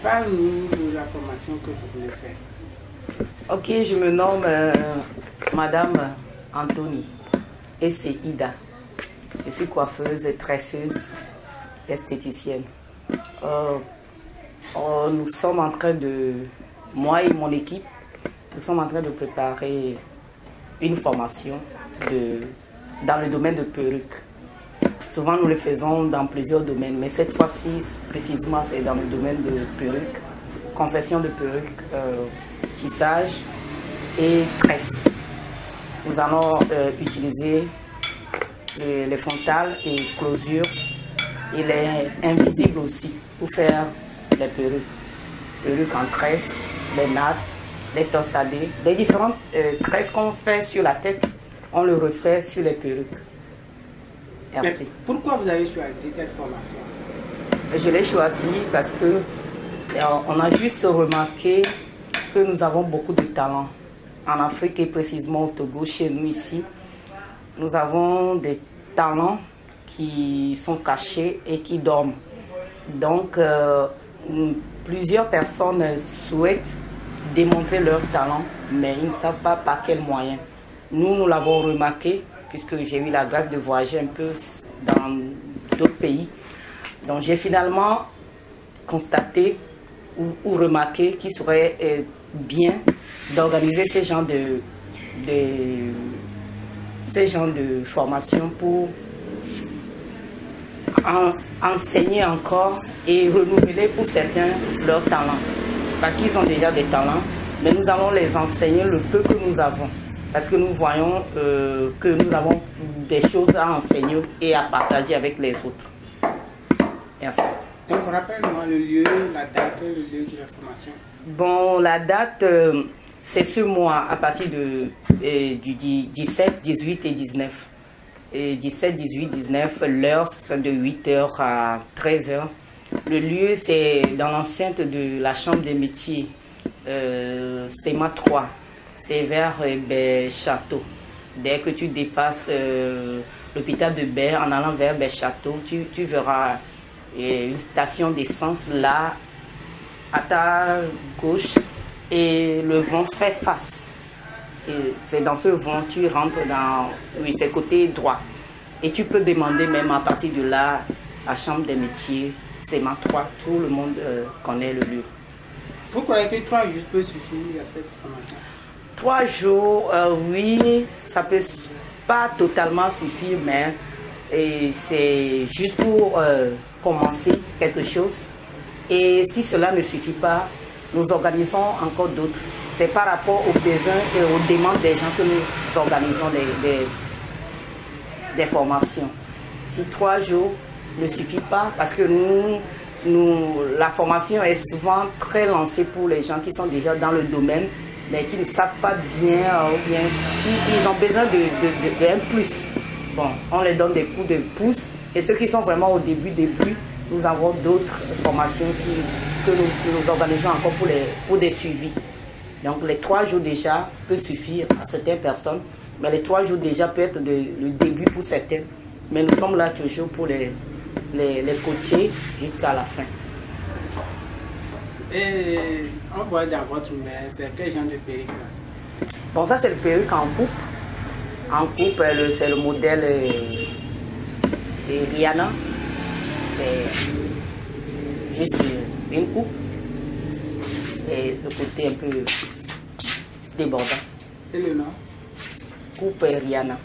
Parle-nous de la formation que vous voulez faire. Ok, je me nomme Madame Anthony et c'est Ida. Je suis coiffeuse, tresseuse, esthéticienne. Nous sommes en train de, moi et mon équipe, nous sommes en train de préparer une formation dans le domaine de perruque. Souvent nous le faisons dans plusieurs domaines, mais cette fois-ci précisément c'est dans le domaine de perruque, confection de perruque, tissage et tresse. Nous allons utiliser les frontales et closures et les invisibles aussi pour faire les perruques en tresse, les nattes, les torsadés, les différentes tresses qu'on fait sur la tête, on le refait sur les perruques. Merci. Mais pourquoi vous avez choisi cette formation? Je l'ai choisi parce que on a juste remarqué que nous avons beaucoup de talent. En Afrique et précisément au Togo, chez nous ici, nous avons des talents qui sont cachés et qui dorment. Donc, plusieurs personnes souhaitent démontrer leur talent, mais ils ne savent pas par quels moyens. Nous l'avons remarqué, puisque j'ai eu la grâce de voyager un peu dans d'autres pays. Donc, j'ai finalement constaté ou remarqué qu'il serait bien d'organiser ces genres de formation pour enseigner encore et renouveler pour certains leurs talents. Parce qu'ils ont déjà des talents, mais nous allons les enseigner le peu que nous avons. Parce que nous voyons que nous avons des choses à enseigner et à partager avec les autres. Merci. Donc, rappelle-moi le lieu, la date, le lieu de la formation. Bon, la date, c'est ce mois à partir du 17, 18 et 19. Et 17, 18, 19, l'heure c'est de 8h à 13h. Le lieu, c'est dans l'enceinte de la chambre des métiers, CEMA 3. C'est vers Château. Dès que tu dépasses l'hôpital de Baie, en allant vers Château, tu verras une station d'essence là, à ta gauche, et le vent fait face. C'est dans ce vent, tu rentres dans, oui, c'est côté droit. Et tu peux demander même à partir de là, la chambre des métiers, CEMA 3, tout le monde connaît le lieu. Vous croyez que 3 jours peut suffire à cette formation? 3 jours, oui, ça peut pas totalement suffire, mais c'est juste pour commencer quelque chose. Et si cela ne suffit pas, nous organisons encore d'autres. C'est par rapport aux besoins et aux demandes des gens que nous organisons des formations. Si 3 jours ne suffit pas, parce que la formation est souvent très lancée pour les gens qui sont déjà dans le domaine, mais qui ne savent pas bien, ou bien ils ont besoin d'un plus. Bon, on les donne des coups de pouce. Et ceux qui sont vraiment au début, nous avons d'autres formations que nous organisons encore pour des suivis. Donc les 3 jours déjà peuvent suffire à certaines personnes, mais les 3 jours déjà peut être le début pour certains. Mais nous sommes là toujours pour les coacher jusqu'à la fin. Et on voit dans votre main, c'est quel genre de perruque ça? Bon, ça c'est le perruque en coupe. En coupe, c'est le modèle Rihanna. C'est juste une coupe. Et le côté un peu débordant. Et le nom? Coupe Rihanna.